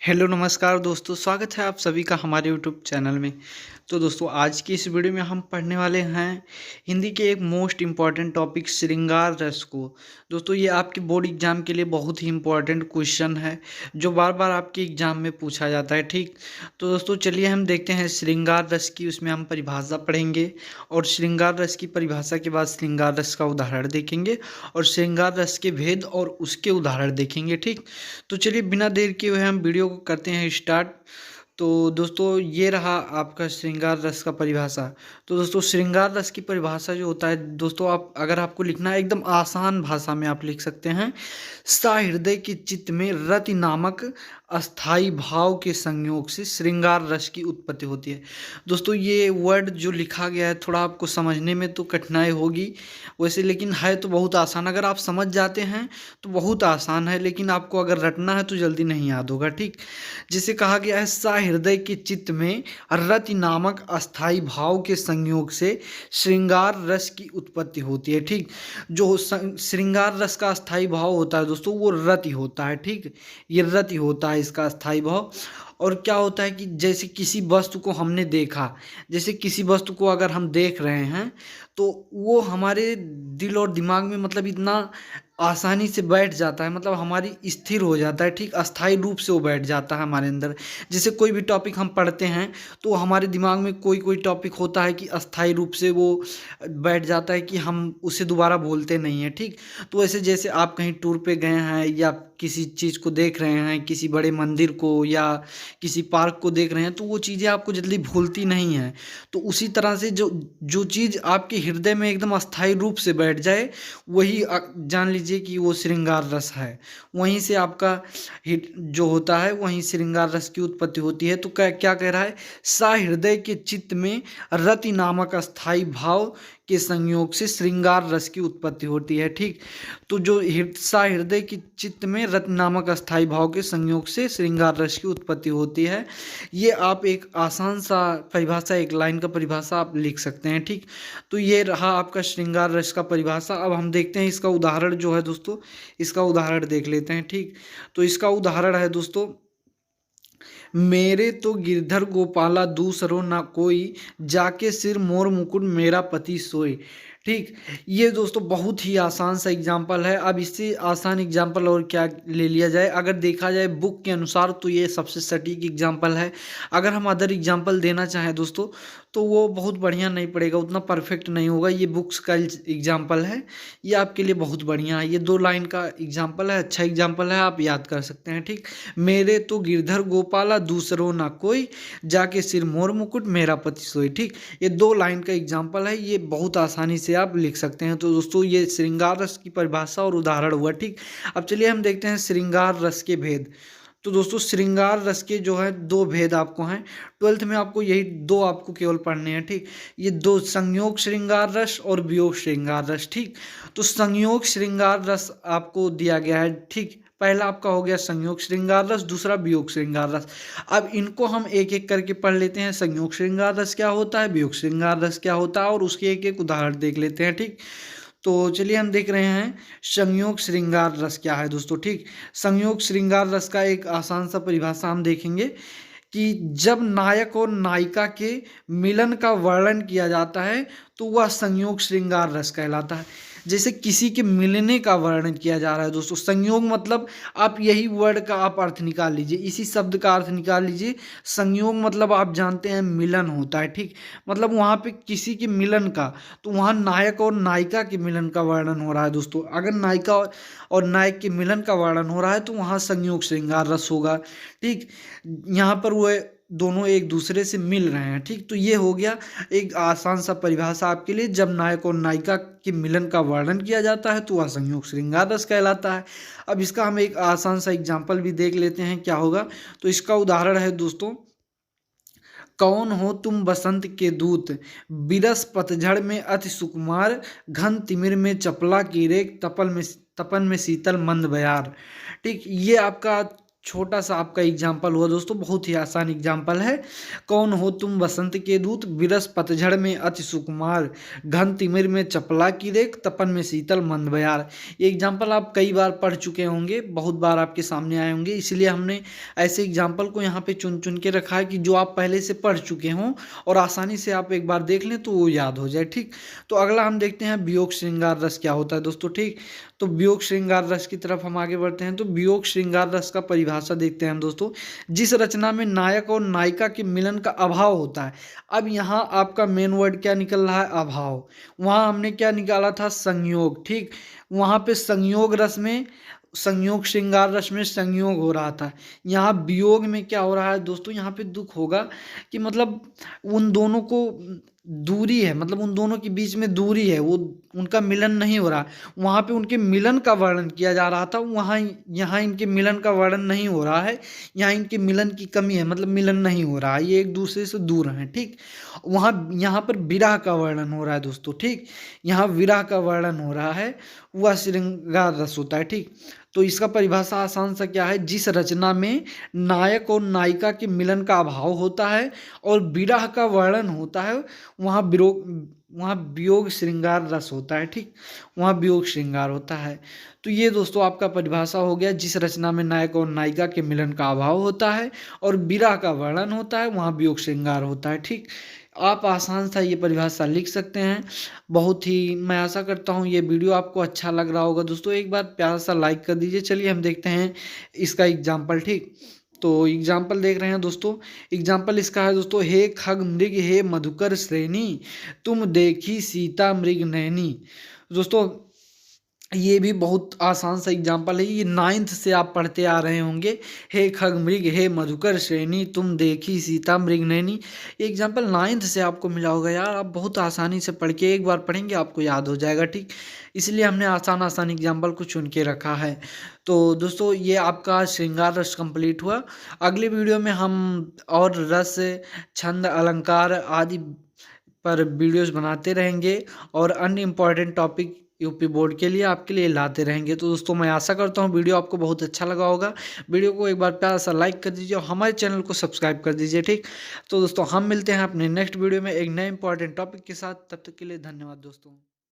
Hello नमस्कार दोस्तों, स्वागत है आप सभी का हमारे यूट्यूब चैनल में। तो दोस्तों आज की इस वीडियो में हम पढ़ने वाले हैं हिंदी के एक मोस्ट इम्पॉर्टेंट टॉपिक श्रृंगार रस को। दोस्तों ये आपके बोर्ड एग्जाम के लिए बहुत ही इम्पॉर्टेंट क्वेश्चन है जो बार बार आपके एग्जाम में पूछा जाता है। ठीक, तो दोस्तों चलिए हम देखते हैं श्रृंगार रस की, उसमें हम परिभाषा पढ़ेंगे और श्रृंगार रस की परिभाषा के बाद श्रृंगार रस का उदाहरण देखेंगे और श्रृंगार रस के भेद और उसके उदाहरण देखेंगे। ठीक, तो चलिए बिना देर किए हुए हम वीडियो को करते हैं स्टार्ट। तो दोस्तों ये रहा आपका श्रृंगार रस का परिभाषा। तो दोस्तों श्रृंगार रस की परिभाषा जो होता है दोस्तों, आप अगर आपको लिखना है एकदम आसान भाषा में आप लिख सकते हैं। सहृदय के चित्त में रति नामक अस्थाई भाव के संयोग से श्रृंगार रस की उत्पत्ति होती है। दोस्तों ये वर्ड जो लिखा गया है थोड़ा आपको समझने में तो कठिनाई होगी वैसे, लेकिन है तो बहुत आसान। अगर आप समझ जाते हैं तो बहुत आसान है, लेकिन आपको अगर रटना है तो जल्दी नहीं याद होगा। ठीक, जिसे कहा गया है सहृदय के चित्त में रति नामक अस्थाई भाव के संयोग से श्रृंगार रस की उत्पत्ति होती है। ठीक, जो श्रृंगार रस का अस्थाई भाव होता है दोस्तों वो रति होता है। ठीक, ये रति होता है इसका अस्थाई भाव। और क्या होता है कि जैसे किसी वस्तु को हमने देखा, जैसे किसी वस्तु को अगर हम देख रहे हैं तो वो हमारे दिल और दिमाग में मतलब इतना आसानी से बैठ जाता है, मतलब हमारी स्थिर हो जाता है। ठीक, अस्थाई रूप से वो बैठ जाता है हमारे अंदर। जैसे कोई भी टॉपिक हम पढ़ते हैं तो हमारे दिमाग में कोई कोई टॉपिक होता है कि अस्थाई रूप से वो बैठ जाता है कि हम उसे दोबारा बोलते नहीं हैं। ठीक, तो ऐसे जैसे आप कहीं टूर पे गए हैं या किसी चीज़ को देख रहे हैं, किसी बड़े मंदिर को या किसी पार्क को देख रहे हैं, तो वो चीज़ें आपको जल्दी भूलती नहीं हैं। तो उसी तरह से जो जो चीज़ आपके हृदय में एकदम अस्थाई रूप से बैठ जाए वही जान लीजिए कि वो श्रृंगार रस है। वहीं से आपका हिट जो होता है वहीं श्रृंगार रस की उत्पत्ति होती है। तो क्या क्या कह रहा है, सहृदय के चित्त में रति नामक अस्थाई भाव के संयोग से श्रृंगार रस की उत्पत्ति होती है। ठीक, तो जो सहृदय के चित्त में रति नामक अस्थाई भाव के संयोग से श्रृंगार रस की उत्पत्ति होती है। ये आप एक आसान सा परिभाषा, एक लाइन का परिभाषा आप लिख सकते हैं। ठीक, तो ये रहा आपका श्रृंगार रस का परिभाषा। अब हम देखते हैं इसका उदाहरण जो है दोस्तों, इसका उदाहरण देख लेते हैं। ठीक, तो इसका उदाहरण है दोस्तों, मेरे तो गिरधर गोपाला दूसरो ना कोई, जाके सिर मोर मुकुट मेरा पति सोए। ठीक, ये दोस्तों बहुत ही आसान सा एग्जाम्पल है। अब इससे आसान एग्जाम्पल और क्या ले लिया जाए, अगर देखा जाए बुक के अनुसार तो ये सबसे सटीक एग्जाम्पल है। अगर हम अदर एग्जाम्पल देना चाहें दोस्तों तो वो बहुत बढ़िया नहीं पड़ेगा, उतना परफेक्ट नहीं होगा। ये बुक्स का एग्जाम्पल है, ये आपके लिए बहुत बढ़िया है। ये 2 लाइन का एग्जाम्पल है, अच्छा एग्जाम्पल है, आप याद कर सकते हैं। ठीक, मेरे तो गिरधर गोपाला दूसरो ना कोई, जाके सिर मोर मुकुट मेरा पति सोई। ठीक, ये 2 लाइन का एग्जाम्पल है, ये बहुत आसानी से आप लिख सकते हैं। तो दोस्तों ये श्रृंगार रस की परिभाषा और उदाहरण हुआ। ठीक, अब चलिए हम देखते हैं श्रृंगार रस के भेद। तो दोस्तों श्रृंगार रस के जो है 2 भेद आपको हैं, 12th में आपको यही 2 आपको केवल पढ़ने हैं। ठीक, ये 2 संयोग श्रृंगार रस और वियोग श्रृंगार रस। ठीक, तो संयोग श्रृंगार रस आपको दिया गया है। ठीक, पहला आपका हो गया संयोग श्रृंगार रस, दूसरा वियोग श्रृंगार रस। अब इनको हम एक एक करके पढ़ लेते हैं। संयोग श्रृंगार रस क्या होता है, वियोग श्रृंगार रस क्या होता है, और उसके एक एक उदाहरण देख लेते हैं। ठीक, तो चलिए हम देख रहे हैं संयोग श्रृंगार रस क्या है दोस्तों। ठीक, संयोग श्रृंगार रस का एक आसान सा परिभाषा हम देखेंगे कि जब नायक और नायिका के मिलन का वर्णन किया जाता है तो वह संयोग श्रृंगार रस कहलाता है। जैसे किसी के मिलने का वर्णन किया जा रहा है दोस्तों, संयोग मतलब आप यही वर्ड का आप अर्थ निकाल लीजिए, इसी शब्द का अर्थ निकाल लीजिए। संयोग मतलब आप जानते हैं मिलन होता है। ठीक, मतलब वहाँ पे किसी के मिलन का, तो वहाँ नायक और नायिका के मिलन का वर्णन हो रहा है दोस्तों। अगर नायिका और नायक के मिलन का वर्णन हो रहा है तो वहाँ संयोग श्रृंगार रस होगा। ठीक, यहाँ पर वो दोनों एक दूसरे से मिल रहे हैं। ठीक, तो ये हो गया एक आसान सा परिभाषा आपके लिए। जब नायक और नायिका के मिलन का वर्णन किया जाता है तो वह संयोग श्रृंगार रस कहलाता है। अब इसका हम एक आसान सा एग्जाम्पल भी देख लेते हैं क्या होगा। तो इसका उदाहरण है दोस्तों, कौन हो तुम बसंत के दूत, बिरस पतझड़ में अति सुकुमार, घन तिमिर में चपला की रेख, तपन में शीतल मंद बयार। ठीक, ये आपका छोटा सा आपका एग्जाम्पल हुआ दोस्तों, बहुत ही आसान एग्जाम्पल है। कौन हो तुम बसंत के दूत, बिरस पतझड़ में अति सुकुमार, घन तिमिर में चपला की रेख, तपन में शीतल मंद बयार। ये एग्जाम्पल आप कई बार पढ़ चुके होंगे, बहुत बार आपके सामने आए होंगे, इसलिए हमने ऐसे एग्जाम्पल को यहाँ पे चुन चुन के रखा है कि जो आप पहले से पढ़ चुके हों और आसानी से आप एक बार देख लें तो वो याद हो जाए। ठीक, तो अगला हम देखते हैं वियोग श्रृंगार रस क्या होता है दोस्तों। ठीक, तो वियोग श्रृंगार रस की तरफ हम आगे बढ़ते हैं। तो वियोग श्रृंगार रस का परिभाषा देखते हैं हम दोस्तों। जिस रचना में नायक और नायिका के मिलन का अभाव होता है। अब यहाँ आपका मेन वर्ड क्या निकल रहा है, अभाव। वहाँ हमने क्या निकाला था, संयोग। ठीक, वहाँ पे संयोग रस में, संयोग श्रृंगार रस में संयोग हो रहा था। यहाँ वियोग में क्या हो रहा है दोस्तों, यहाँ पे दुख होगा कि मतलब उन दोनों को दूरी है, मतलब उन दोनों के बीच में दूरी है, वो उनका मिलन नहीं हो रहा। वहाँ पे उनके मिलन का वर्णन किया जा रहा था, वहाँ यहाँ इनके मिलन का वर्णन नहीं हो रहा है। यहाँ इनके मिलन की कमी है, मतलब मिलन नहीं हो रहा है, ये एक दूसरे से दूर हैं। ठीक, वहाँ यहाँ पर विरह का वर्णन हो रहा है दोस्तों। ठीक, यहाँ विरह का वर्णन हो रहा है, वह श्रृंगार रस होता है। ठीक, तो इसका परिभाषा आसान सा क्या है, जिस रचना में नायक और नायिका के मिलन का अभाव होता है और विरह का वर्णन होता है, वहाँ वियोग श्रृंगार रस होता है। ठीक, वहाँ वियोग श्रृंगार होता है। तो ये दोस्तों आपका परिभाषा हो गया, जिस रचना में नायक और नायिका के मिलन का अभाव होता है और विरह का वर्णन होता है, वहाँ वियोग श्रृंगार होता है। ठीक, आप आसान सा ये परिभाषा लिख सकते हैं। बहुत ही मैं आशा करता हूँ ये वीडियो आपको अच्छा लग रहा होगा दोस्तों। एक बार प्यारा सा लाइक कर दीजिए। चलिए हम देखते हैं इसका एग्जाम्पल। ठीक, तो एग्जाम्पल देख रहे हैं दोस्तों। एग्जाम्पल इसका है दोस्तों, हे खग मृग हे मधुकर श्रेणी, तुम देखी सीता मृग नैनी। दोस्तों ये भी बहुत आसान सा एग्जाम्पल है, ये 9th से आप पढ़ते आ रहे होंगे। हे खग मृग हे मधुकर श्रेणी, तुम देखी सीता मृग नैनी। ये एग्जाम्पल 9th से आपको मिला होगा यार, आप बहुत आसानी से पढ़ के एक बार पढ़ेंगे आपको याद हो जाएगा। ठीक, इसलिए हमने आसान आसान एग्जाम्पल को चुन के रखा है। तो दोस्तों ये आपका श्रृंगार रस कंप्लीट हुआ। अगले वीडियो में हम और रस, छंद, अलंकार आदि पर वीडियोस बनाते रहेंगे और अन्य इम्पॉर्टेंट टॉपिक यूपी बोर्ड के लिए आपके लिए लाते रहेंगे। तो दोस्तों मैं आशा करता हूँ वीडियो आपको बहुत अच्छा लगा होगा। वीडियो को एक बार प्यारा सा लाइक कर दीजिए और हमारे चैनल को सब्सक्राइब कर दीजिए। ठीक, तो दोस्तों हम मिलते हैं अपने नेक्स्ट वीडियो में एक नए इंपॉर्टेंट टॉपिक के साथ। तब तक के लिए धन्यवाद दोस्तों।